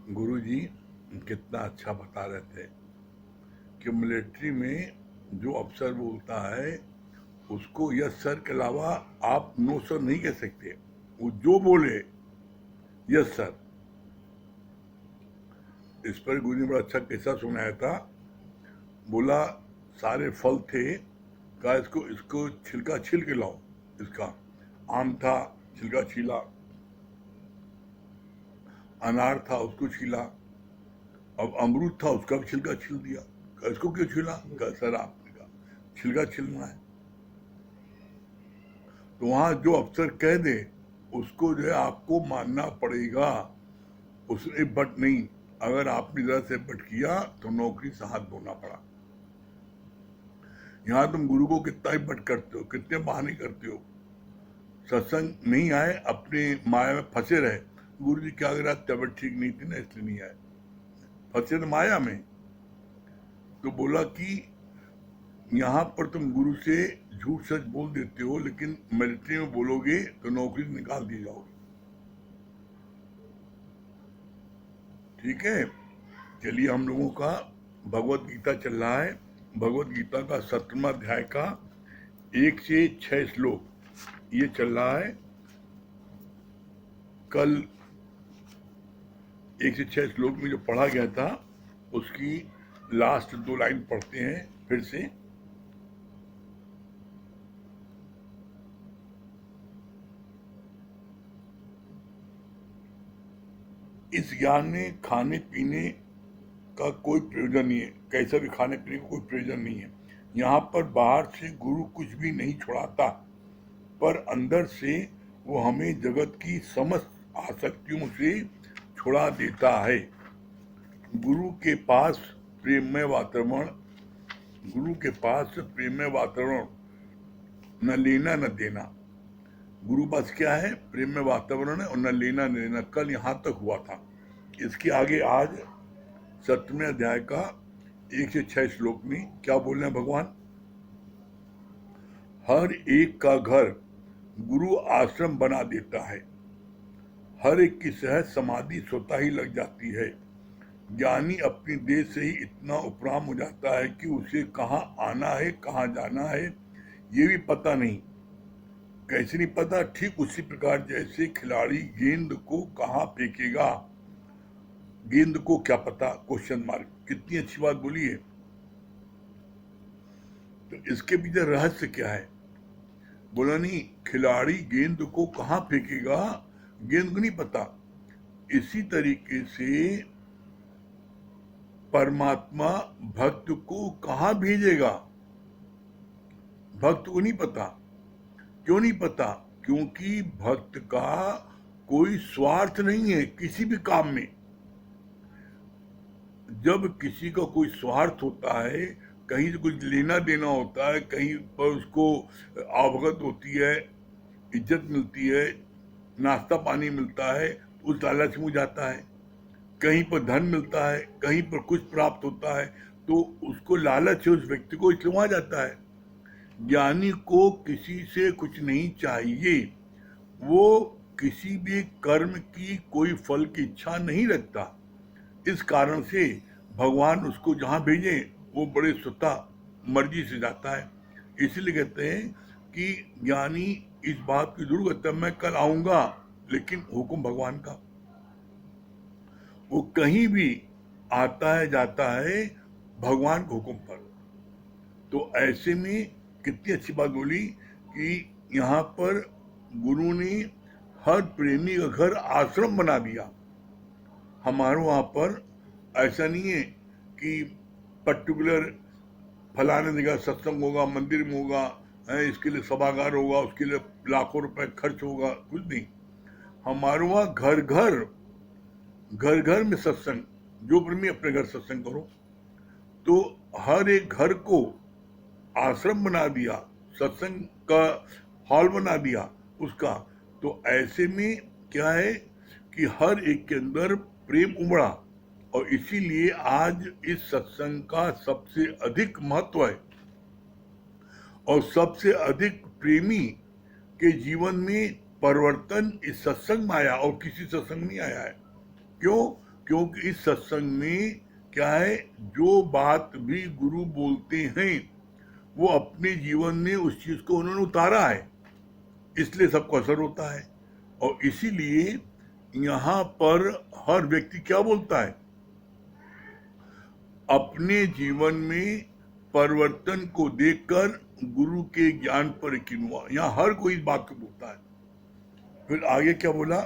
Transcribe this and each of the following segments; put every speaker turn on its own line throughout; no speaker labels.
गुरुजी कितना अच्छा बता रहे थे कि मिलिट्री में जो अफसर बोलता है उसको यस सर के अलावा आप नो सर नहीं कह सकते। वो जो बोले यस सर। इस पर गुरु ने बड़ा अच्छा किस्सा सुनाया था। बोला सारे फल थे, कहा इसको इसको छिलका छील के लाओ। इसका आम था, छिलका छीला। अनार था, उसको छीला। अब अमरूद था, उसका भी छिलका छील दिया। कहा इसको क्यों छीला? कहा सर आपने कहा छिलका छीलना है। तो वहां जो अफसर कह दे उसको जो है आपको मानना पड़ेगा। उसने बट नहीं, अगर आपने जरा से बट किया तो नौकरी से हाथ धोना पड़ा। यहाँ तुम गुरु को कितना ही बट करते हो, कितने बहाने करते हो। सत्संग नहीं आए, अपने माया में फंसे रहे। गुरु जी क्या करा, तबियत ठीक नहीं थी ना इसलिए नहीं आए। फंसे तो माया में। तो बोला कि यहाँ पर तुम गुरु से झूठ सच बोल देते हो, लेकिन मिलिट्री में बोलोगे तो नौकरी निकाल दी जाओगे। ठीक है, चलिए हम लोगों का भगवत गीता चल रहा है। भगवत गीता का 17वां अध्याय का 1 से 6 श्लोक ये चल रहा है। कल 1 से 6 श्लोक में जो पढ़ा गया था उसकी लास्ट 2 लाइन पढ़ते हैं फिर से। इस ज्ञान में खाने पीने का कोई प्रयोजन नहीं है। कैसा भी खाने पीने का कोई प्रयोजन नहीं है। यहाँ पर बाहर से गुरु कुछ भी नहीं छुड़ाता, पर अंदर से वो हमें जगत की समस्त आसक्तियों से छुड़ा देता है। गुरु के पास प्रेममय वातावरण, गुरु के पास प्रेममय वातावरण, न लेना न देना। गुरु पास क्या है? प्रेममय वातावरण है और न लेना न देना। कल यहाँ तक हुआ था। इसके आगे आज 17वें अध्याय का 1 से 6 श्लोक में क्या बोल रहे हैं भगवान? हर एक का घर गुरु आश्रम बना देता है। हर एक की सहज समाधि स्वतः ही लग जाती है। ज्ञानी अपनी देह से ही इतना उपराम हो जाता है कि उसे कहाँ आना है कहाँ जाना है ये भी पता नहीं। कैसे नहीं पता? ठीक उसी प्रकार जैसे खिलाड़ी गेंद को कहाँ फेंकेगा, गेंद को क्या पता? Question mark. कितनी अच्छी बात बोली है। तो इसके पीछे रहस्य क्या है? बोला नहीं, खिलाड़ी गेंद को कहाँ फेंकेगा गेंद को नहीं पता। इसी तरीके से परमात्मा भक्त को कहाँ भेजेगा भक्त को नहीं पता। क्यों नहीं पता? क्योंकि भक्त का कोई स्वार्थ नहीं है किसी भी काम में। जब किसी का कोई स्वार्थ होता है, कहीं से कुछ लेना देना होता है, कहीं पर उसको अवगत होती है, इज्जत मिलती है, नाश्ता पानी मिलता है, उस लालच में जाता है। कहीं पर धन मिलता है, कहीं पर कुछ प्राप्त होता है, तो उसको लालच है उस व्यक्ति को, इसलिए वहां जाता है। ज्ञानी को किसी से कुछ नहीं चाहिए। वो किसी भी कर्म की कोई फल की इच्छा नहीं रखता। इस कारण से भगवान उसको जहां भेजे वो बड़े स्वतः मर्जी से जाता है। इसलिए कहते हैं कि ज्ञानी इस बात की जरूर कहता है मैं कल आऊंगा, लेकिन हुक्म भगवान का। वो कहीं भी आता है जाता है भगवान के हुक्म पर। तो ऐसे में कितनी अच्छी बात बोली कि यहाँ पर गुरु ने हर प्रेमी का घर आश्रम बना दिया। हमारे वहाँ पर ऐसा नहीं है कि पर्टिकुलर फलाने जगह सत्संग होगा, मंदिर में होगा, इसके लिए सभागार होगा, उसके लिए लाखों रुपए खर्च होगा, कुछ नहीं। हमारे वहाँ घर घर में सत्संग। जो प्रेमी अपने घर सत्संग करो। तो हर एक घर को आश्रम बना दिया, सत्संग का हॉल बना दिया उसका। तो ऐसे में क्या है कि हर एक के अंदर प्रेम उमड़ा, और इसीलिए आज इस सत्संग का सबसे अधिक महत्व है और सबसे अधिक प्रेमी के जीवन में परिवर्तन इस सत्संग में आया और किसी सत्संग नहीं आया है। क्यों? क्योंकि इस सत्संग में क्या है, जो बात भी गुरु बोलते हैं वो अपने जीवन में उस चीज को उन्होंने उतारा है, इसलिए सबको असर होता है। और इसीलिए यहाँ पर हर व्यक्ति क्या बोलता है, अपने जीवन में परिवर्तन को देखकर गुरु के ज्ञान पर यकीन हुआ। यहाँ हर कोई इस बात को बोलता है। फिर आगे क्या बोला,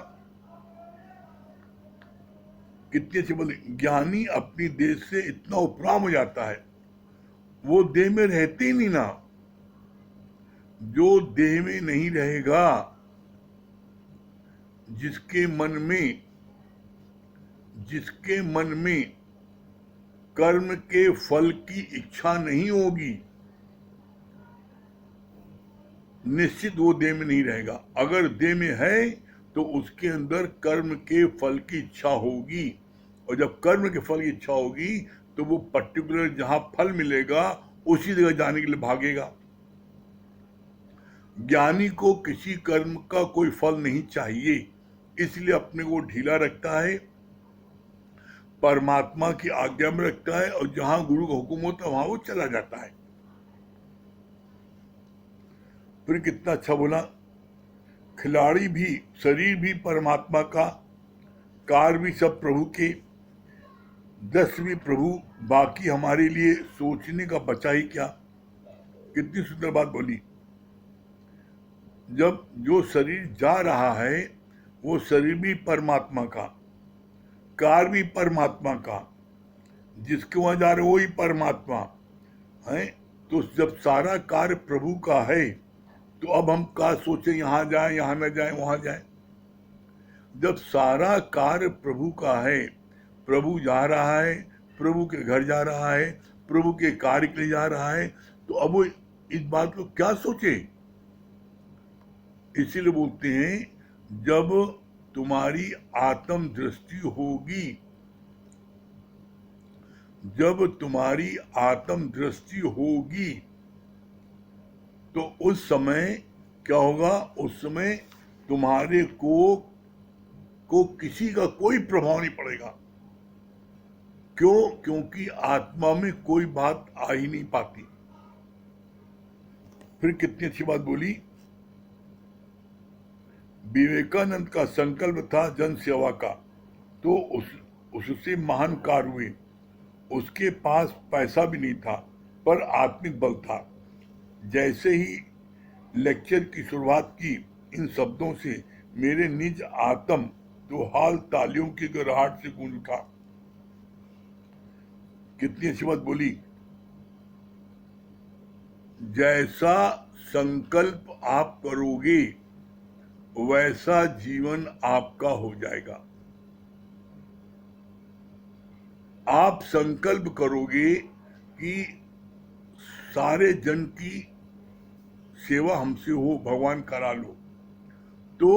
कितने अच्छे बोले, ज्ञानी अपनी देह से इतना उपराम हो जाता है, वो देह में रहते ही नहीं ना। जो देह में नहीं रहेगा, जिसके मन में कर्म के फल की इच्छा नहीं होगी, निश्चित वो देह में नहीं रहेगा। अगर देह में है तो उसके अंदर कर्म के फल की इच्छा होगी, और जब कर्म के फल की इच्छा होगी तो वो पर्टिकुलर जहां फल मिलेगा उसी जगह जाने के लिए भागेगा। ज्ञानी को किसी कर्म का कोई फल नहीं चाहिए, इसलिए अपने को ढीला रखता है, परमात्मा की आज्ञा में रखता है, और जहां गुरु का हुक्म होता है वहां वो चला जाता है। फिर कितना अच्छा बोला, खिलाड़ी भी, शरीर भी परमात्मा का, कार भी सब प्रभु के, दस भी प्रभु, बाकी हमारे लिए सोचने का बचा ही क्या। कितनी सुंदर बात बोली। जब जो शरीर जा रहा है वो शरीर भी परमात्मा का, कार भी परमात्मा का, जिसके वहां जा रहे वो ही परमात्मा है। तो जब सारा कार्य प्रभु का है तो अब हम क्या सोचे, यहां जाए, यहां न जाए, वहां जाए। जब सारा कार्य प्रभु का है, प्रभु जा रहा है, प्रभु के घर जा रहा है, प्रभु के कार्य के लिए जा रहा है, तो अब वो इस बात को क्या सोचे। इसीलिए बोलते हैं, जब तुम्हारी आत्म दृष्टि होगी, जब तुम्हारी आत्म दृष्टि होगी तो उस समय क्या होगा, उस समय तुम्हारे को किसी का कोई प्रभाव नहीं पड़ेगा। क्यों? क्योंकि आत्मा में कोई बात आ ही नहीं पाती। फिर कितनी अच्छी बात बोली, विवेकानंद का संकल्प था जन सेवा का, तो उससे महान कार्य हुए। उसके पास पैसा भी नहीं था पर आत्मिक बल था। जैसे ही लेक्चर की शुरुआत की इन शब्दों से, मेरे निज आत्म तो हाल तालियों की गड़गड़ाहट से गूंज उठा। कितनी अच्छी बात बोली, जैसा संकल्प आप करोगे वैसा जीवन आपका हो जाएगा। आप संकल्प करोगे कि सारे जन की सेवा हमसे हो, भगवान करा लो, तो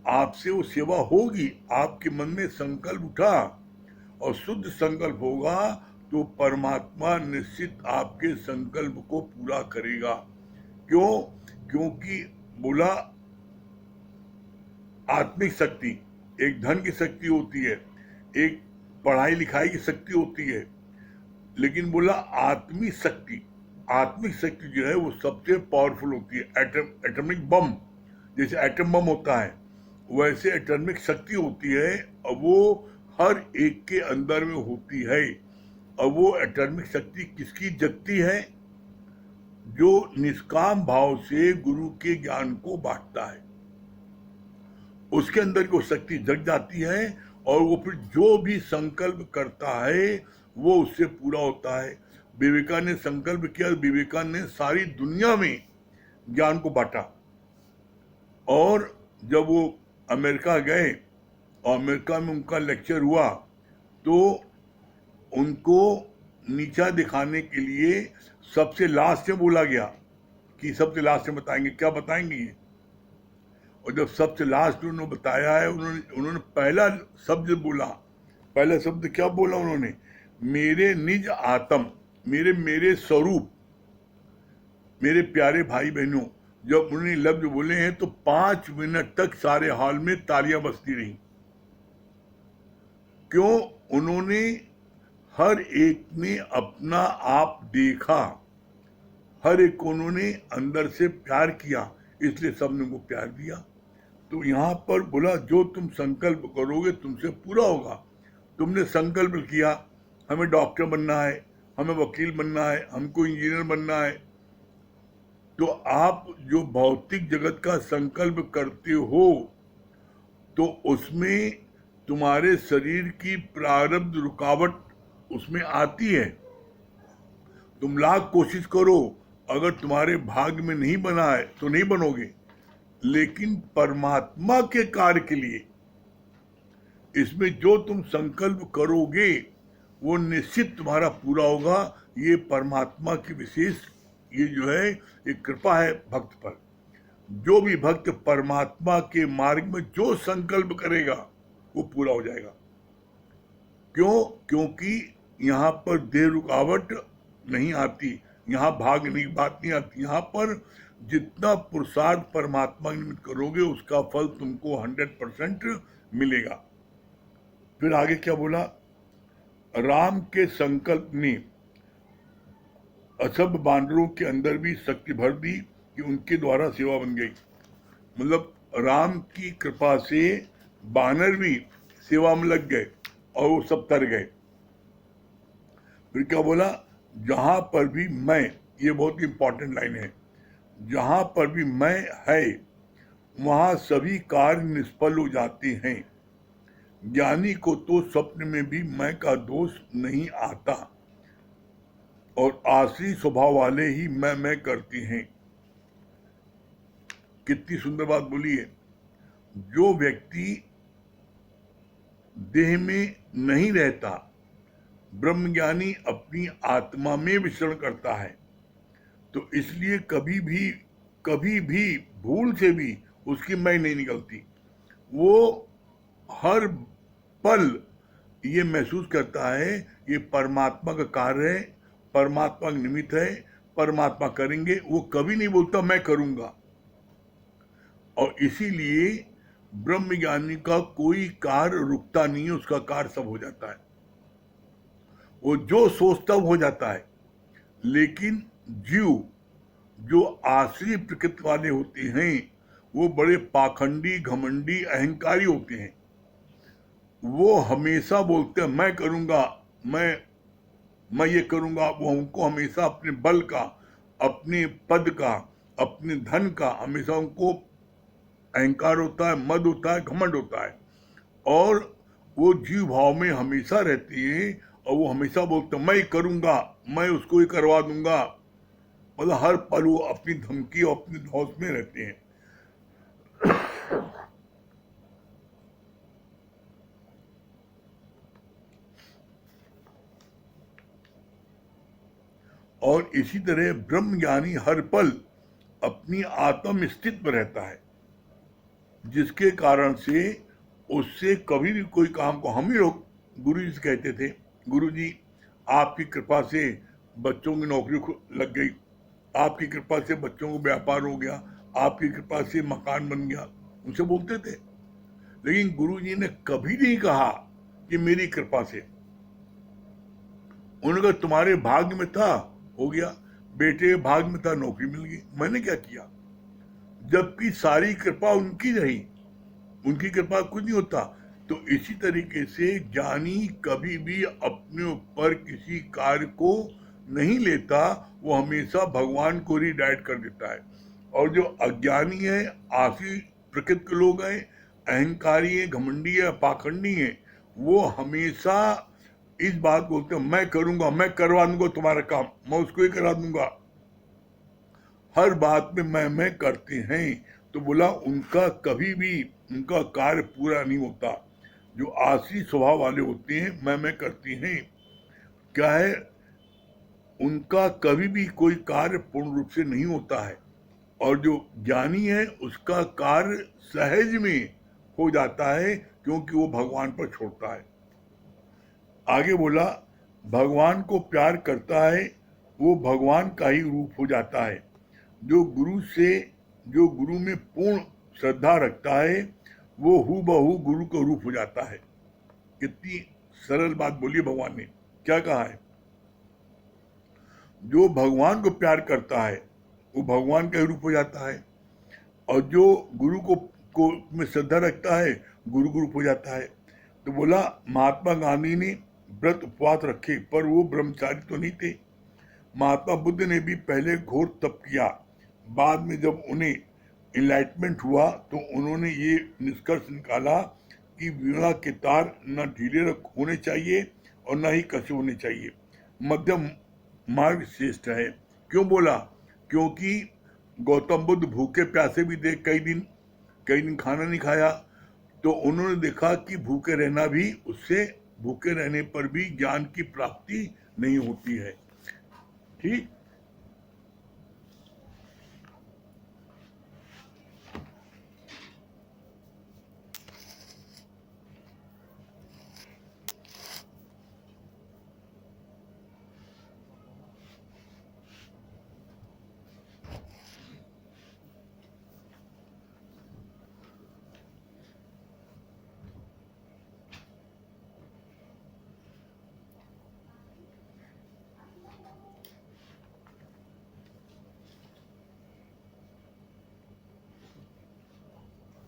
आपसे वो सेवा होगी। आपके मन में संकल्प उठा और शुद्ध संकल्प होगा तो परमात्मा निश्चित आपके संकल्प को पूरा करेगा। क्यों? क्योंकि बोला, आत्मिक शक्ति एक धन की शक्ति होती है, एक पढ़ाई लिखाई की शक्ति होती है, लेकिन बोला आत्मिक शक्ति जो है वो सबसे पावरफुल होती है। एटॉमिक बम, जैसे एटम बम होता है वैसे एटॉमिक शक्ति होती है, और वो हर एक के अंदर में होती है। और वो एटॉमिक शक्ति किसकी जगती है? जो निष्काम भाव से गुरु के ज्ञान को बांटता है, उसके अंदर की वो शक्ति जग जाती है, और वो फिर जो भी संकल्प करता है वो उससे पूरा होता है। विवेकानंद ने संकल्प किया, विवेकानंद ने सारी दुनिया में ज्ञान को बांटा। और जब वो अमेरिका गए और अमेरिका में उनका लेक्चर हुआ तो उनको नीचा दिखाने के लिए सबसे लास्ट में बोला गया कि सबसे लास्ट में बताएंगे। क्या बताएंगे ये? और जब सबसे लास्ट में उन्होंने बताया है, उन्होंने पहला शब्द बोला। पहला शब्द क्या बोला उन्होंने? मेरे निज आत्म, मेरे स्वरूप, मेरे प्यारे भाई बहनों। जब उन्होंने लफ्ज बोले हैं तो 5 मिनट तक सारे हॉल में तालियां बजती रही। क्यों? उन्होंने हर एक ने अपना आप देखा, हर एक को उन्होंने अंदर से प्यार किया, इसलिए सबने उनको प्यार दिया। तो यहाँ पर बोला जो तुम संकल्प करोगे तुमसे पूरा होगा। तुमने संकल्प किया हमें डॉक्टर बनना है, हमें वकील बनना है, हमको इंजीनियर बनना है, तो आप जो भौतिक जगत का संकल्प करते हो तो उसमें तुम्हारे शरीर की प्रारब्ध रुकावट उसमें आती है। तुम लाख कोशिश करो, अगर तुम्हारे भाग्य में नहीं बना है तो नहीं बनोगे, लेकिन परमात्मा के कार्य के लिए इसमें जो तुम संकल्प करोगे वो निश्चित तुम्हारा पूरा होगा। ये परमात्मा की विशेष ये जो है एक कृपा है भक्त पर। जो भी भक्त परमात्मा के मार्ग में जो संकल्प करेगा वो पूरा हो जाएगा। क्यों? क्योंकि यहाँ पर देह रुकावट नहीं आती, यहाँ भागने की बात नहीं आती। यहाँ पर जितना पुरुषार्थ परमात्मा निमित्त करोगे उसका फल तुमको 100% मिलेगा। फिर आगे क्या बोला? राम के संकल्प ने असभ बानरों के अंदर भी शक्ति भर दी कि उनके द्वारा सेवा बन गई। मतलब राम की कृपा से बानर भी सेवा में लग गए और वो सब तर गए। फिर क्या बोला? जहां पर भी मैं, ये बहुत इंपॉर्टेंट लाइन है, जहां पर भी मैं है वहां सभी कार्य निष्फल हो जाते हैं। ज्ञानी को तो स्वप्न में भी मैं का दोष नहीं आता और आसरी स्वभाव वाले ही मैं करते हैं। कितनी सुंदर बात बोली है। जो व्यक्ति देह में नहीं रहता, ब्रह्मज्ञानी अपनी आत्मा में विचरण करता है, तो इसलिए कभी भी भूल से भी उसकी मैं नहीं निकलती। वो हर पल ये महसूस करता है ये परमात्मा का कार्य है, परमात्मा का निमित्त है, परमात्मा करेंगे। वो कभी नहीं बोलता मैं करूंगा। और इसीलिए ब्रह्मज्ञानी का कोई कार्य रुकता नहीं है, उसका कार्य सब हो जाता है। वो जो सोचता हो जाता है। लेकिन जीव जो आश्री प्रकृति वाले होते हैं वो बड़े पाखंडी, घमंडी, अहंकारी होते हैं। वो हमेशा बोलते हैं मैं करूंगा, मैं ये करूंगा। वो उनको हमेशा अपने बल का, अपने पद का, अपने धन का हमेशा उनको अहंकार होता है, मद होता है, घमंड होता है। और वो जीव भाव में हमेशा रहती है और वो हमेशा बोलते हैं मैं करूंगा, मैं उसको ही करवा दूंगा। मतलब हर पल वो अपनी धमकी और अपने धौस में रहते हैं। और इसी तरह ब्रह्मज्ञानी हर पल अपनी आत्म स्थिति में रहता है, जिसके कारण से उससे कभी भी कोई काम को, हम ही लोग गुरु जी से कहते थे गुरु जी आपकी कृपा से बच्चों की नौकरी लग गई, आपकी कृपा से बच्चों को व्यापार हो गया, आपकी कृपा से मकान बन गया, उनसे बोलते थे। लेकिन गुरु जी ने कभी नहीं कहा कि मेरी कृपा से। उन्होंने कहा तुम्हारे भाग्य में था, हो गया, बेटे भाग्य में था, नौकरी मिल गई, मैंने क्या किया? जबकि सारी कृपा उनकी रही, उनकी कृपा कुछ नहीं होता। तो इसी तरीके से ज्ञानी कभी भी अपने ऊपर किसी कार्य को नहीं लेता, वो हमेशा भगवान को रिडायरेक्ट कर देता है। और जो अज्ञानी है, आसी प्रकृति के लोग हैं, अहंकारी है, घमंडी है, पाखंडी है, वो हमेशा इस बात बोलते हैं मैं करूंगा, मैं करवा दूंगा तुम्हारा काम, मैं उसको ही करा दूंगा। हर बात में मैं करते हैं। तो बोला उनका कभी भी उनका कार्य पूरा नहीं होता। जो आसी स्वभाव वाले होते हैं मैं करते हैं, क्या है, उनका कभी भी कोई कार्य पूर्ण रूप से नहीं होता है। और जो ज्ञानी है उसका कार्य सहज में हो जाता है, क्योंकि वो भगवान पर छोड़ता है। आगे बोला भगवान को प्यार करता है वो भगवान का ही रूप हो जाता है। जो गुरु में पूर्ण श्रद्धा रखता है वो हूबहू गुरु का रूप हो जाता है। कितनी सरल बात बोली भगवान ने। क्या कहा है? जो भगवान को प्यार करता है वो भगवान का रूप हो जाता है, और जो गुरु को में श्रद्धा रखता है गुरु को रूप हो जाता है। तो बोला महात्मा गांधी ने व्रत उपवास रखे पर वो ब्रह्मचारी तो नहीं थे। महात्मा बुद्ध ने भी पहले घोर तप किया, बाद में जब उन्हें इनलाइटमेंट हुआ तो उन्होंने ये निष्कर्ष निकाला कि वीणा के तार न ढीले होने चाहिए और न ही कसे होने चाहिए, मध्यम मार्ग श्रेष्ठ है। क्यों बोला? क्योंकि गौतम बुद्ध भूखे प्यासे भी थे, कई दिन खाना नहीं खाया, तो उन्होंने देखा कि भूखे रहना भी, उससे भूखे रहने पर भी ज्ञान की प्राप्ति नहीं होती है। ठीक।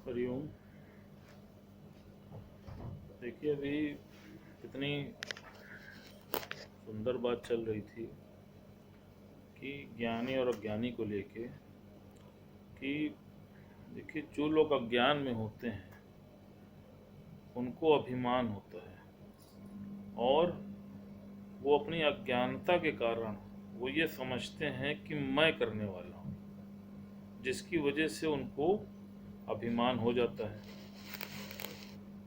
हरिओम। देखिए अभी कितनी सुंदर बात चल रही थी कि ज्ञानी और अज्ञानी को लेके, कि देखिए जो लोग अज्ञान में होते हैं उनको अभिमान होता है, और वो अपनी अज्ञानता के कारण वो ये समझते हैं कि मैं करने वाला हूँ, जिसकी वजह से उनको अभिमान हो जाता है,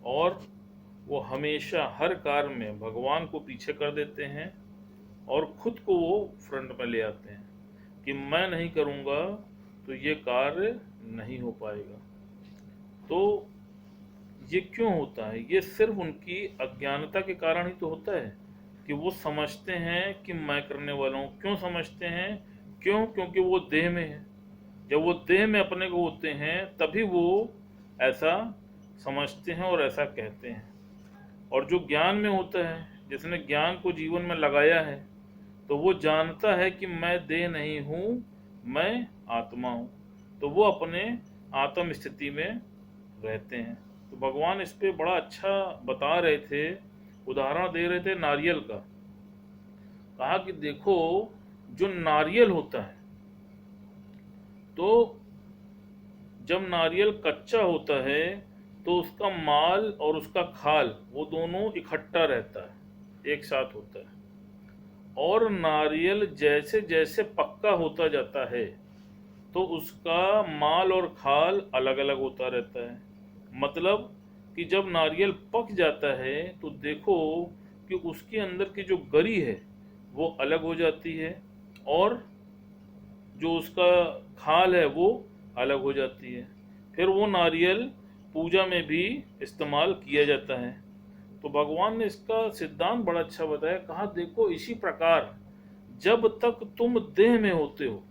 और वो हमेशा हर कार्य में भगवान को पीछे कर देते हैं और खुद को वो फ्रंट में ले आते हैं कि मैं नहीं करूँगा तो ये कार्य नहीं हो पाएगा। तो ये क्यों होता है? ये सिर्फ उनकी अज्ञानता के कारण ही तो होता है कि वो समझते हैं कि मैं करने वाला हूँ। क्यों समझते हैं? क्योंकि वो देह में है। जब वो देह में अपने को होते हैं तभी वो ऐसा समझते हैं और ऐसा कहते हैं। और जो ज्ञान में होता है, जिसने ज्ञान को जीवन में लगाया है, तो वो जानता है कि मैं देह नहीं हूँ, मैं आत्मा हूँ। तो वो अपने आत्म स्थिति में रहते हैं। तो भगवान इस पे बड़ा अच्छा बता रहे थे, उदाहरण दे रहे थे नारियल का। कहा कि देखो जो नारियल होता है, तो जब नारियल कच्चा होता है तो उसका माल और उसका खाल वो दोनों इकट्ठा रहता है, एक साथ होता है। और नारियल जैसे जैसे पक्का होता जाता है तो उसका माल और खाल अलग अलग होता रहता है। मतलब कि जब नारियल पक जाता है तो देखो कि उसके अंदर की जो गरी है वो अलग हो जाती है, और जो उसका खाल है वो अलग हो जाती है। फिर वो नारियल पूजा में भी इस्तेमाल किया जाता है। तो भगवान ने इसका सिद्धांत बड़ा अच्छा बताया। कहा देखो इसी प्रकार जब तक तुम देह में होते हो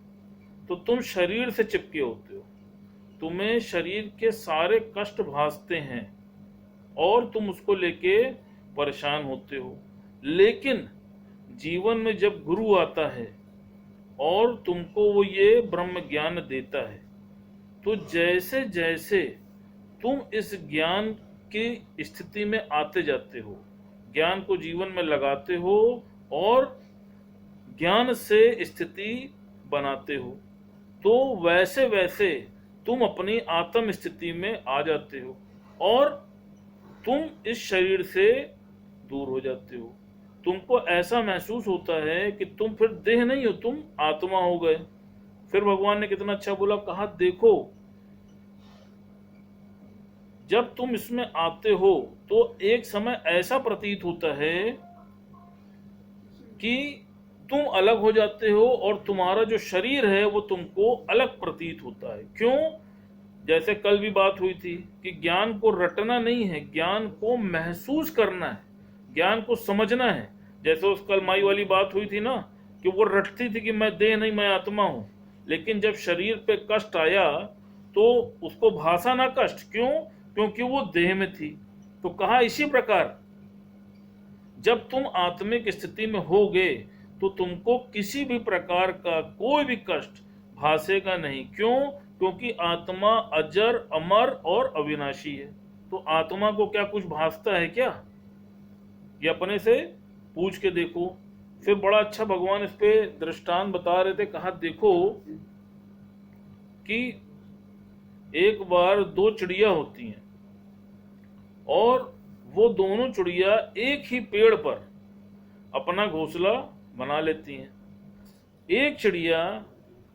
तो तुम शरीर से चिपके होते हो, तुम्हें शरीर के सारे कष्ट भासते हैं और तुम उसको लेके परेशान होते हो। लेकिन जीवन में जब गुरु आता है और तुमको वो ये ब्रह्म ज्ञान देता है, तो जैसे जैसे तुम इस ज्ञान की स्थिति में आते जाते हो, ज्ञान को जीवन में लगाते हो और ज्ञान से स्थिति बनाते हो, तो वैसे वैसे तुम अपनी आत्म स्थिति में आ जाते हो और तुम इस शरीर से दूर हो जाते हो। तुमको ऐसा महसूस होता है कि तुम फिर देह नहीं हो, तुम आत्मा हो गए। फिर भगवान ने कितना अच्छा बोला। कहा देखो जब तुम इसमें आते हो तो एक समय ऐसा प्रतीत होता है कि तुम अलग हो जाते हो और तुम्हारा जो शरीर है वो तुमको अलग प्रतीत होता है। क्यों? जैसे कल भी बात हुई थी कि ज्ञान को रटना नहीं है, ज्ञान को महसूस करना है, ज्ञान को समझना है। जैसे उस कल माई वाली बात हुई थी ना कि वो रटती थी कि मैं देह नहीं मैं आत्मा हूं, लेकिन जब शरीर पे कष्ट आया तो उसको भाषा ना कष्ट। क्यों? क्योंकि वो देह में थी। तो कहा इसी प्रकार जब तुम आत्मिक स्थिति में होगे तो तुमको किसी भी प्रकार का कोई भी कष्ट भासेगा नहीं। क्यों? क्योंकि आत्मा अजर, अमर और अविनाशी है। तो आत्मा को क्या कुछ भासता है क्या? ये अपने से पूछ के देखो। फिर बड़ा अच्छा भगवान इस पे दृष्टांत बता रहे थे। कहा देखो कि एक बार दो चिड़िया होती हैं और वो दोनों चिड़िया एक ही पेड़ पर अपना घोंसला बना लेती हैं। एक चिड़िया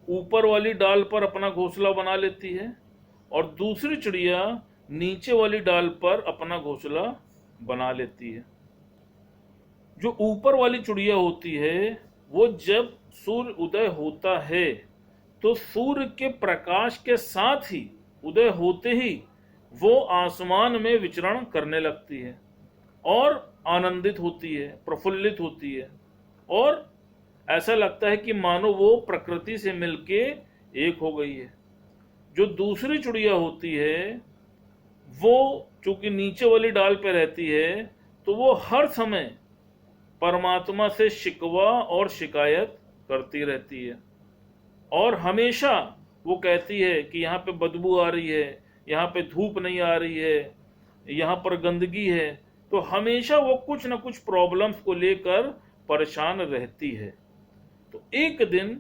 ऊपर वाली डाल पर अपना घोंसला बना लेती है और दूसरी चिड़िया नीचे वाली डाल पर अपना घोंसला बना लेती है। जो ऊपर वाली चिड़िया होती है वो जब सूर्य उदय होता है तो सूर्य के प्रकाश के साथ ही उदय होते ही वो आसमान में विचरण करने लगती है और आनंदित होती है, प्रफुल्लित होती है और ऐसा लगता है कि मानो वो प्रकृति से मिलके एक हो गई है। जो दूसरी चिड़िया होती है वो चूंकि नीचे वाली डाल पे रहती है तो वो हर समय परमात्मा से शिकवा और शिकायत करती रहती है और हमेशा वो कहती है कि यहाँ पे बदबू आ रही है, यहाँ पे धूप नहीं आ रही है, यहाँ पर गंदगी है। तो हमेशा वो कुछ ना कुछ प्रॉब्लम्स को लेकर परेशान रहती है। तो एक दिन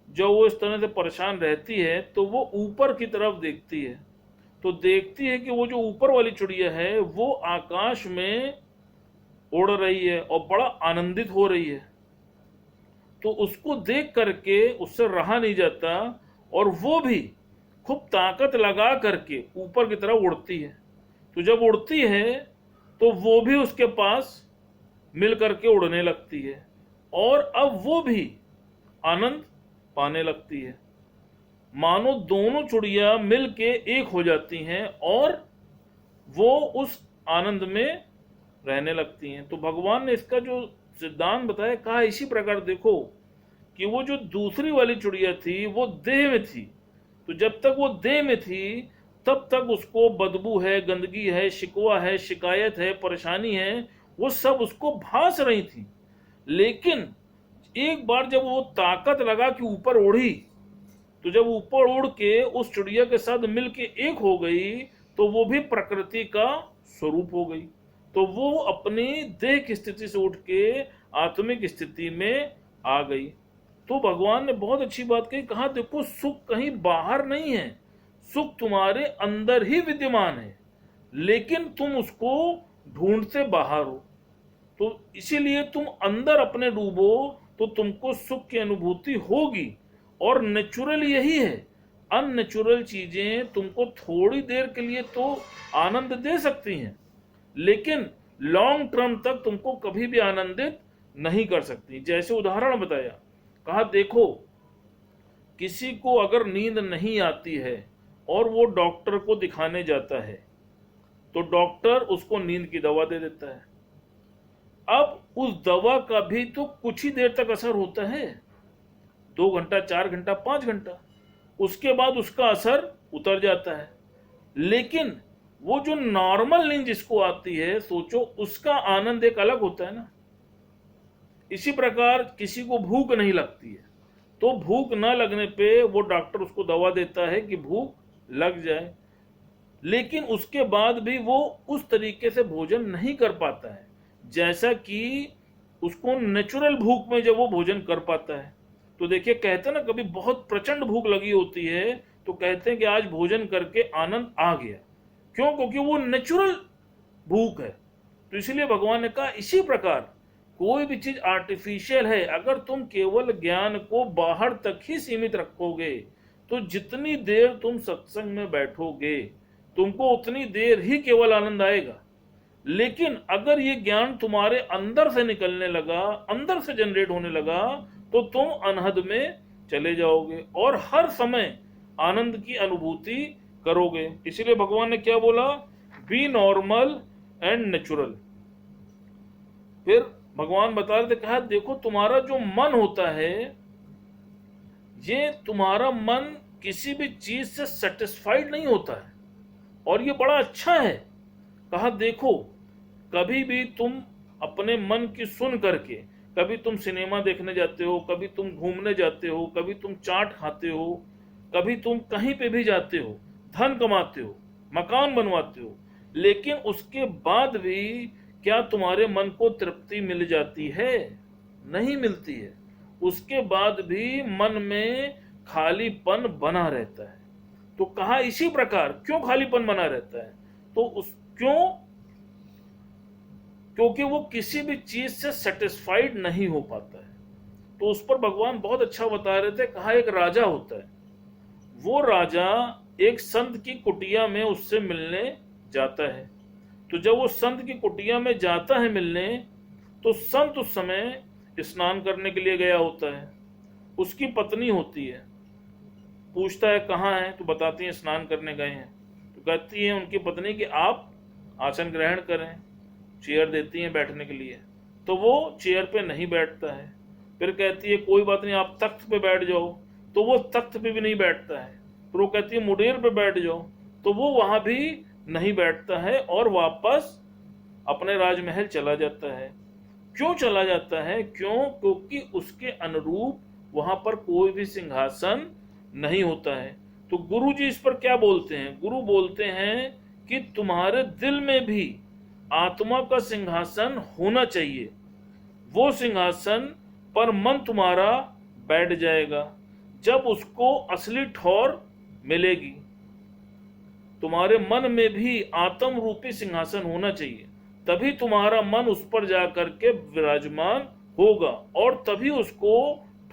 जब वो इस तरह से परेशान रहती है तो वो ऊपर की तरफ देखती है तो देखती है कि वो जो ऊपर वाली चिड़िया है वो आकाश में उड़ रही है और बड़ा आनंदित हो रही है। तो उसको देख करके उससे रहा नहीं जाता और वो भी खूब ताकत लगा करके ऊपर की तरफ उड़ती है। तो जब उड़ती है तो वो भी उसके पास मिल करके उड़ने लगती है और अब वो भी आनंद पाने लगती है। मानो दोनों चिड़िया मिल के एक हो जाती हैं और वो उस आनंद में रहने लगती हैं। तो भगवान ने इसका जो सिद्धांत बताया, कहा इसी प्रकार देखो कि वो जो दूसरी वाली चिड़िया थी वो देह में थी। तो जब तक वो देह में थी तब तक उसको बदबू है, गंदगी है, शिकवा है, शिकायत है, परेशानी है, वो सब उसको भास रही थी। लेकिन एक बार जब वो ताकत लगा कि ऊपर उड़ी तो जब ऊपर उड़ के उस चिड़िया के साथ मिल के एक हो गई तो वो भी प्रकृति का स्वरूप हो गई। तो वो अपनी देह की स्थिति से उठ के आत्मिक स्थिति में आ गई। तो भगवान ने बहुत अच्छी बात कही। कहा देखो सुख कहीं बाहर नहीं है, सुख तुम्हारे अंदर ही विद्यमान है, लेकिन तुम उसको ढूंढते बाहर हो। तो इसीलिए तुम अंदर अपने डूबो तो तुमको सुख की अनुभूति होगी। और नेचुरल यही है। अननेचुरल चीजें तुमको थोड़ी देर के लिए तो आनंद दे सकती हैं लेकिन लॉन्ग टर्म तक तुमको कभी भी आनंदित नहीं कर सकती। जैसे उदाहरण बताया, कहा देखो किसी को अगर नींद नहीं आती है और वो डॉक्टर को दिखाने जाता है तो डॉक्टर उसको नींद की दवा दे देता है। अब उस दवा का भी तो कुछ ही देर तक असर होता है, 2 घंटा, 4 घंटा, 5 घंटा, उसके बाद उसका असर उतर जाता है। लेकिन वो जो नॉर्मल नींद जिसको आती है, सोचो उसका आनंद एक अलग होता है ना। इसी प्रकार किसी को भूख नहीं लगती है तो भूख न लगने पे वो डॉक्टर उसको दवा देता है कि भूख लग जाए, लेकिन उसके बाद भी वो उस तरीके से भोजन नहीं कर पाता है जैसा कि उसको नेचुरल भूख में जब वो भोजन कर पाता है। तो देखिए कहते हैं ना, कभी बहुत प्रचंड भूख लगी होती है तो कहते हैं कि आज भोजन करके आनंद आ गया। क्यों? क्योंकि वो नेचुरल भूख है। तो इसलिए भगवान ने कहा इसी प्रकार कोई भी चीज आर्टिफिशियल है, अगर तुम केवल ज्ञान को बाहर तक ही सीमित रखोगे तो जितनी देर तुम सत्संग में बैठोगे तुमको उतनी देर ही केवल आनंद आएगा। लेकिन अगर ये ज्ञान तुम्हारे अंदर से निकलने लगा, अंदर से जनरेट होने लगा, तो तुम अनहद में चले जाओगे और हर समय आनंद की अनुभूति करोगे। इसलिए भगवान ने क्या बोला? B normal and natural. फिर भगवान बता रहे थे, कहा देखो तुम्हारा जो मन होता है, ये तुम्हारा मन किसी भी चीज से सेटिस्फाइड नहीं होता है और ये बड़ा अच्छा है। कहा देखो कभी भी तुम अपने मन की सुन करके, कभी तुम सिनेमा देखने जाते हो, कभी तुम घूमने जाते हो, कभी तुम चाट खाते हो, कभी तुम कहीं पे भी जाते हो, धन कमाते हो, मकान बनवाते हो, लेकिन उसके बाद भी क्या तुम्हारे मन को तृप्ति मिल जाती है? नहीं मिलती है। उसके बाद भी मन में खालीपन बना रहता है। तो कहा इसी प्रकार क्यों खालीपन बना रहता है? तो उस क्यों? क्योंकि वो किसी भी चीज से सेटिस्फाइड नहीं हो पाता है। तो उस पर भगवान बहुत अच्छा बता रहे थे। कहा एक राजा होता है, वो राजा एक संत की कुटिया में उससे मिलने जाता है। तो जब वो संत की कुटिया में जाता है मिलने, तो संत उस समय स्नान करने के लिए गया होता है। उसकी पत्नी होती है, पूछता है कहाँ है, तो बताती है स्नान करने गए हैं। तो कहती है उनकी पत्नी कि आप आसन ग्रहण करें, चेयर देती हैं बैठने के लिए। तो वो चेयर पे नहीं बैठता है। फिर कहती है कोई बात नहीं, आप तख्त पे बैठ जाओ। तो वो तख्त पे भी नहीं बैठता है। फिर वो कहती है मुडेर पे बैठ जाओ। तो वो वहां भी नहीं बैठता है और वापस अपने राजमहल चला जाता है। क्यों चला जाता है? क्यों? क्योंकि उसके अनुरूप वहां पर कोई भी सिंहासन नहीं होता है। तो गुरु जी इस पर क्या बोलते हैं? गुरु बोलते हैं कि तुम्हारे दिल में भी आत्मा का सिंहासन होना चाहिए। वो सिंहासन पर मन तुम्हारा बैठ जाएगा जब उसको असली ठौर मिलेगी। तुम्हारे मन में भी आत्म रूपी सिंहासन होना चाहिए, तभी तुम्हारा मन उस पर जाकर के विराजमान होगा और तभी उसको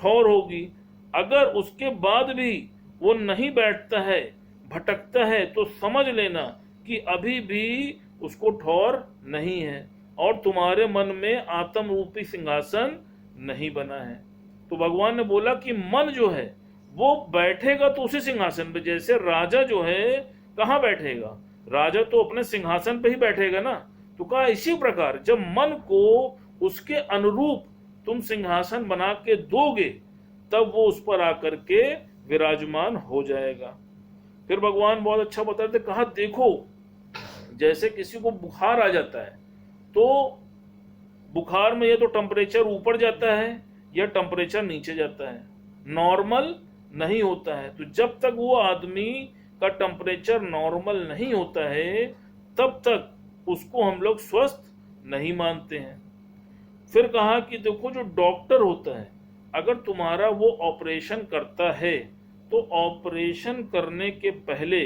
ठौर होगी। अगर उसके बाद भी वो नहीं बैठता है, भटकता है, तो समझ लेना कि अभी भी उसको ठौर नहीं है और तुम्हारे मन में आत्म रूपी सिंहासन नहीं बना है। तो भगवान ने बोला कि मन जो है वो बैठेगा तो उसी सिंहासन पे। जैसे राजा जो है कहाँ बैठेगा? राजा तो अपने सिंहासन पे ही बैठेगा ना। तो कहा इसी प्रकार जब मन को उसके अनुरूप तुम सिंहासन बना के दोगे, तब वो उस पर आकर के विराजमान हो जाएगा। फिर भगवान बहुत अच्छा बताते, कहा देखो जैसे किसी को बुखार आ जाता है, तो बुखार में या तो टेम्परेचर ऊपर जाता है या टेम्परेचर नीचे जाता है, नॉर्मल नहीं होता है। तो जब तक वो आदमी का टेम्परेचर नॉर्मल नहीं होता है, तब तक उसको हम लोग स्वस्थ नहीं मानते हैं। फिर कहा कि देखो जो डॉक्टर होता है, अगर तुम्हारा वो ऑपरेशन करता है, तो ऑपरेशन करने के पहले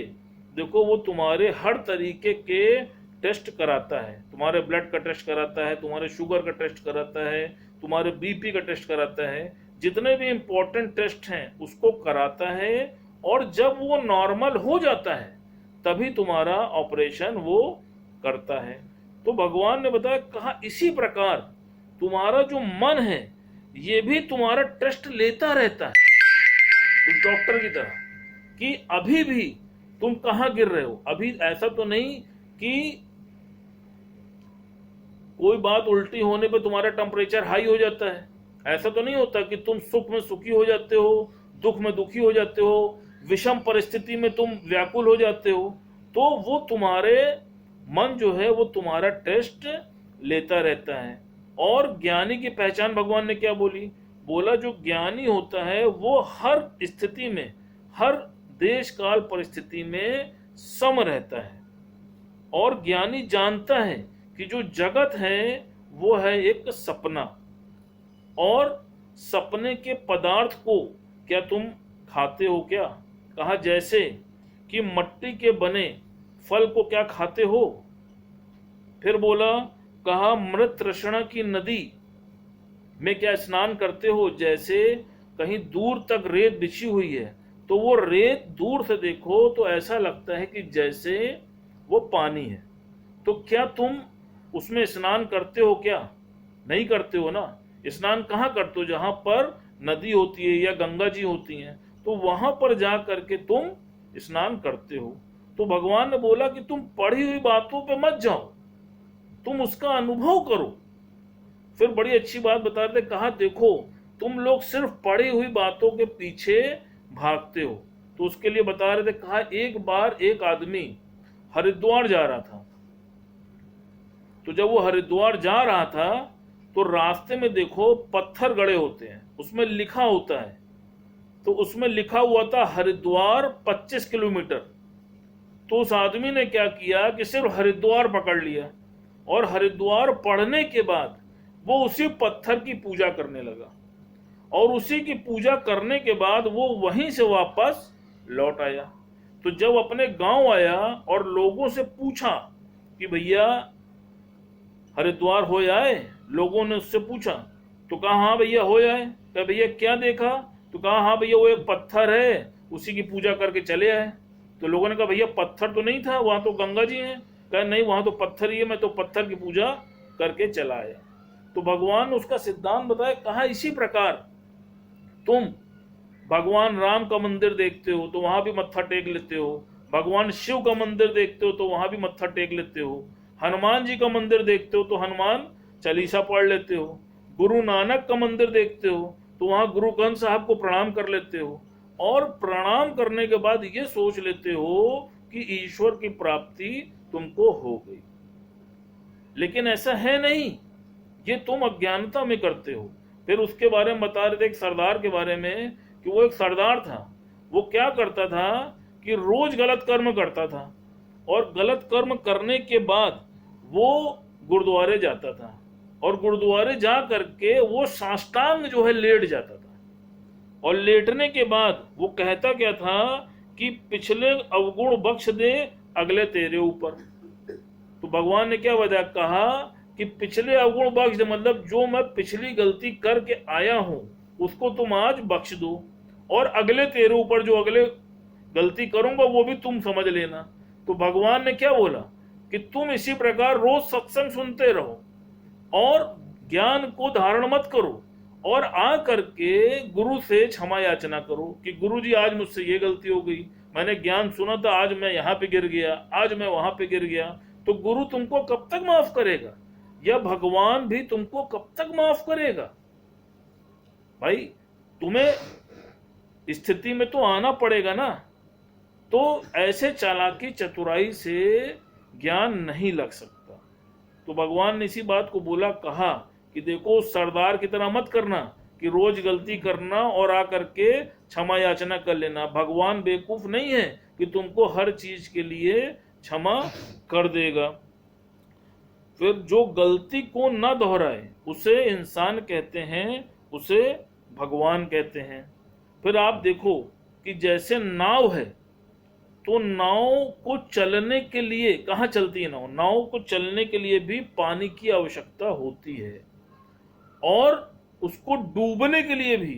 देखो वो तुम्हारे हर तरीके के टेस्ट कराता है। तुम्हारे ब्लड का टेस्ट कराता है, तुम्हारे शुगर का टेस्ट कराता है, तुम्हारे बीपी का टेस्ट कराता है, जितने भी इंपॉर्टेंट टेस्ट हैं उसको कराता है। और जब वो नॉर्मल हो जाता है तभी तुम्हारा ऑपरेशन वो करता है। तो भगवान ने बताया, कहा इसी प्रकार तुम्हारा जो मन है ये भी तुम्हारा टेस्ट लेता रहता है उस डॉक्टर की तरह, कि अभी भी तुम कहाँ गिर रहे हो। अभी ऐसा तो नहीं कि कोई बात उल्टी होने पे तुम्हारा टेम्परेचर हाई हो जाता है। ऐसा तो नहीं होता कि तुम सुख में सुखी हो जाते हो, दुख में दुखी हो जाते हो, विषम परिस्थिति में तुम व्याकुल हो जाते हो। तो वो तुम्हारे मन जो है वो तुम्हारा टेस्ट लेता रहता है। और ज्ञानी की पहचान भगवान ने क्या बोली? बोला जो ज्ञानी होता है वो हर स्थिति में, हर देश काल परिस्थिति में सम रहता है। और ज्ञानी जानता है कि जो जगत है वो है एक सपना, और सपने के पदार्थ को क्या तुम खाते हो क्या? कहा जैसे कि मट्टी के बने फल को क्या खाते हो? फिर बोला, कहा मृत तृष्णा की नदी में क्या स्नान करते हो? जैसे कहीं दूर तक रेत बिछी हुई है, तो वो रेत दूर से देखो तो ऐसा लगता है कि जैसे वो पानी है। तो क्या तुम उसमें स्नान करते हो क्या? नहीं करते हो ना। स्नान कहाँ करते हो? जहां पर नदी होती है या गंगा जी होती हैं, तो वहां पर जा करके तुम स्नान करते हो। तो भगवान ने बोला कि तुम पढ़ी हुई बातों पे मत जाओ, तुम उसका अनुभव करो। फिर बड़ी अच्छी बात बता रहे थे, कहा देखो तुम लोग सिर्फ पढ़ी हुई बातों के पीछे भागते हो। तो उसके लिए बता रहे थे, कहा एक बार एक आदमी हरिद्वार जा रहा था। तो जब वो हरिद्वार जा रहा था तो रास्ते में देखो पत्थर गड़े होते हैं, उसमें लिखा होता है, तो उसमें लिखा हुआ था हरिद्वार 25 किलोमीटर। तो उस आदमी ने क्या किया कि सिर्फ हरिद्वार पकड़ लिया, और हरिद्वार पढ़ने के बाद वो उसी पत्थर की पूजा करने लगा, और उसी की पूजा करने के बाद वो वहीं से वापस लौट आया। तो जब अपने गांव आया और लोगों से पूछा कि भैया हरिद्वार हो आए, लोगों ने उससे पूछा तो कहा हाँ भैया हो आए। कहा भैया क्या देखा? तो कहा हाँ भैया वो एक पत्थर है, उसी की पूजा करके चले आए। तो लोगों ने कहा भैया पत्थर तो नहीं था, वहां तो गंगा जी हैं। कहा नहीं, वहां तो पत्थर ही है, मैं तो पत्थर की पूजा करके चला आया। तो भगवान ने उसका सिद्धांत बताया, कहा इसी प्रकार तुम भगवान राम का मंदिर देखते हो तो वहां भी मत्था टेक लेते हो, भगवान शिव का मंदिर देखते हो तो वहां भी मत्था टेक लेते हो, हनुमान जी का मंदिर देखते हो तो हनुमान चालीसा पढ़ लेते हो, गुरु नानक का मंदिर देखते हो तो वहां गुरु ग्रंथ साहब को प्रणाम कर लेते हो, और प्रणाम करने के बाद ये सोच लेते हो कि ईश्वर की प्राप्ति तुमको हो गई। लेकिन ऐसा है नहीं, ये तुम अज्ञानता में करते हो। फिर उसके बारे में बता रहे थे एक सरदार के बारे में, कि वो एक सरदार था, वो क्या करता था कि रोज गलत कर्म करता था, और गलत कर्म करने के बाद वो गुरुद्वारे जाता था, और गुरुद्वारे जा करके वो साष्टांग जो है लेट जाता था, और लेटने के बाद वो कहता क्या था कि पिछले अवगुण बख्श दे अगले तेरे ऊपर। तो भगवान ने क्या वजह कहा कि पिछले अवगुण बख्श दे, मतलब जो मैं पिछली गलती करके आया हूं उसको तुम आज बख्श दो, और अगले तेरे ऊपर जो अगले गलती करूंगा वो भी तुम समझ लेना। तो भगवान ने क्या बोला कि तुम इसी प्रकार रोज सत्संग सुनते रहो और ज्ञान को धारण मत करो, और आ करके गुरु से क्षमा याचना करो कि गुरु जी आज मुझसे ये गलती हो गई, मैंने ज्ञान सुना था, आज मैं यहाँ पे गिर गया, आज मैं वहां पे गिर गया। तो गुरु तुमको कब तक माफ करेगा, या भगवान भी तुमको कब तक माफ करेगा? भाई तुम्हें स्थिति में तो आना पड़ेगा ना। तो ऐसे चालाकी चतुराई से ज्ञान नहीं लग सकता। तो भगवान ने इसी बात को बोला, कहा कि देखो सरदार की तरह मत करना कि रोज गलती करना और आकर के क्षमा याचना कर लेना। भगवान बेवकूफ नहीं है कि तुमको हर चीज के लिए क्षमा कर देगा। फिर जो गलती को न दोहराए उसे इंसान कहते हैं, उसे भगवान कहते हैं। फिर आप देखो कि जैसे नाव है, तो नाव को चलने के लिए कहाँ चलती है नाव? नाव को चलने के लिए भी पानी की आवश्यकता होती है, और उसको डूबने के लिए भी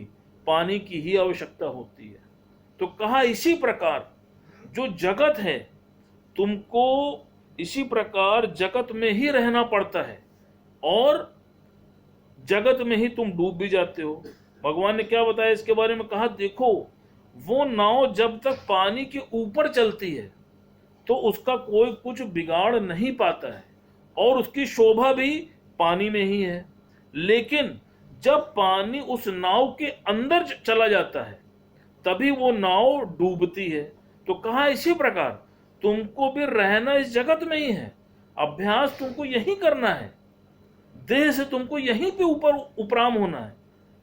पानी की ही आवश्यकता होती है। तो कहा इसी प्रकार जो जगत है, तुमको इसी प्रकार जगत में ही रहना पड़ता है, और जगत में ही तुम डूब भी जाते हो। भगवान ने क्या बताया इसके बारे में? कहा देखो वो नाव जब तक पानी के ऊपर चलती है तो उसका कोई कुछ बिगाड़ नहीं पाता है, और उसकी शोभा भी पानी में ही है। लेकिन जब पानी उस नाव के अंदर चला जाता है तभी वो नाव डूबती है। तो कहा इसी प्रकार तुमको भी रहना इस जगत में ही है, अभ्यास तुमको यही करना है, देह से तुमको यहीं पे ऊपर उपराम होना है।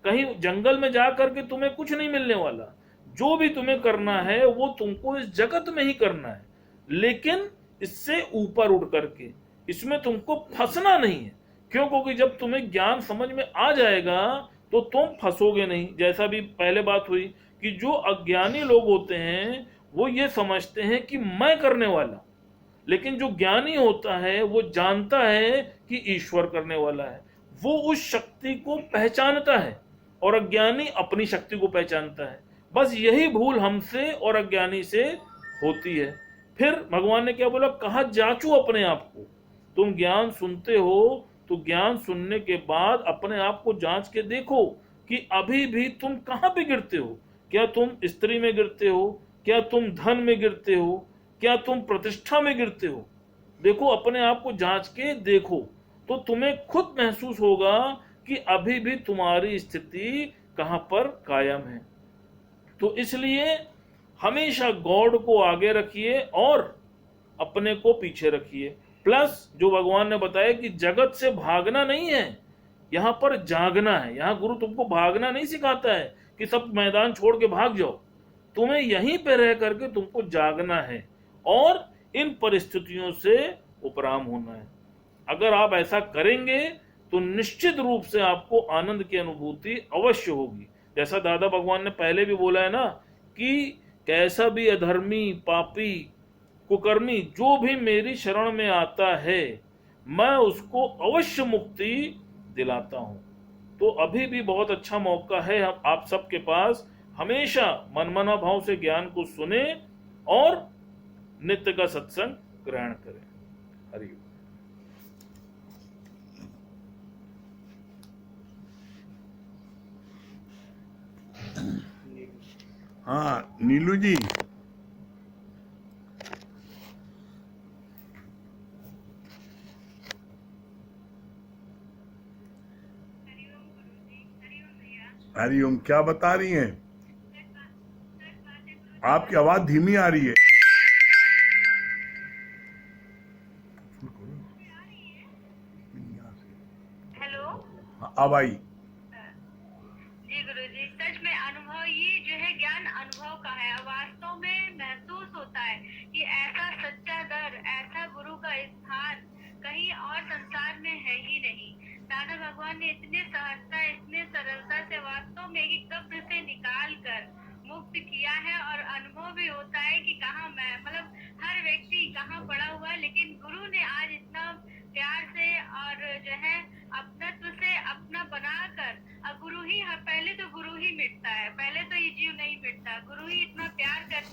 कहीं जंगल में जा करके तुम्हें कुछ नहीं मिलने वाला। जो भी तुम्हें करना है वो तुमको इस जगत में ही करना है, लेकिन इससे ऊपर उठ करके। इसमें तुमको फंसना नहीं है। क्यों? क्योंकि जब तुम्हें ज्ञान समझ में आ जाएगा तो तुम फंसोगे नहीं। जैसा भी पहले बात हुई कि जो अज्ञानी लोग होते हैं वो ये समझते हैं कि मैं करने वाला, लेकिन जो ज्ञानी होता है वो जानता है कि ईश्वर करने वाला है। वो उस शक्ति को पहचानता है, और अज्ञानी अपनी शक्ति को पहचानता है। बस यही भूल हमसे और अज्ञानी से होती है। फिर भगवान ने क्या बोला? कहा जांचो अपने आप को। तुम ज्ञान सुनते हो तो ज्ञान सुनने के बाद अपने आप को जांच के देखो कि अभी भी तुम कहां पे गिरते हो। क्या तुम स्त्री में गिरते हो? क्या तुम धन में गिरते हो? क्या तुम प्रतिष्ठा में गिरते हो? देखो, अपने आप को जांच के देखो, तो तुम्हें खुद महसूस होगा कि अभी भी तुम्हारी स्थिति कहां पर कायम है। तो इसलिए हमेशा गॉड को आगे रखिए और अपने को पीछे रखिए। प्लस जो भगवान ने बताया कि जगत से भागना नहीं है, यहाँ पर जागना है। यहाँ गुरु तुमको भागना नहीं सिखाता है कि सब मैदान छोड़ के भाग जाओ, तुम्हें यहीं पे रह करके तुमको जागना है और इन परिस्थितियों से उपराम होना है। अगर आप ऐसा करेंगे तो निश्चित रूप से आपको आनंद की अनुभूति अवश्य होगी। जैसा दादा भगवान ने पहले भी बोला है ना कि कैसा भी अधर्मी, पापी, कुकर्मी जो भी मेरी शरण में आता है मैं उसको अवश्य मुक्ति दिलाता हूं। तो अभी भी बहुत अच्छा मौका है आप सबके पास, हमेशा मनमना भाव से ज्ञान को सुने और नित्य का सत्संग ग्रहण करें। हरि ओम।
हाँ नीलू जी, हरिओम, क्या बता रही हैं? आपकी आवाज धीमी आ रही है।
हेलो।
हाँ, अब आई।
जी गुरु जी, सच में अनुभव ये जो है ज्ञान अनुभव का है। वास्तव में महसूस होता है कि ऐसा सच्चा दर, ऐसा गुरु का स्थान कहीं और संसार में है ही नहीं। दादा भगवान ने इतने सहजता, इतने सरलता से वास्तव में एक कब्र से निकाल कर मुक्त किया है। और अनुभव भी होता है कि कहाँ मैं, मतलब हर व्यक्ति कहाँ पड़ा हुआ है, लेकिन गुरु ने आज इतना प्यार से और जो है अपनत्व से अपना बनाकर, गुरु ही, पहले तो गुरु ही मिटता है, पहले तो ये जीव नहीं मिटता, गुरु ही इतना प्यार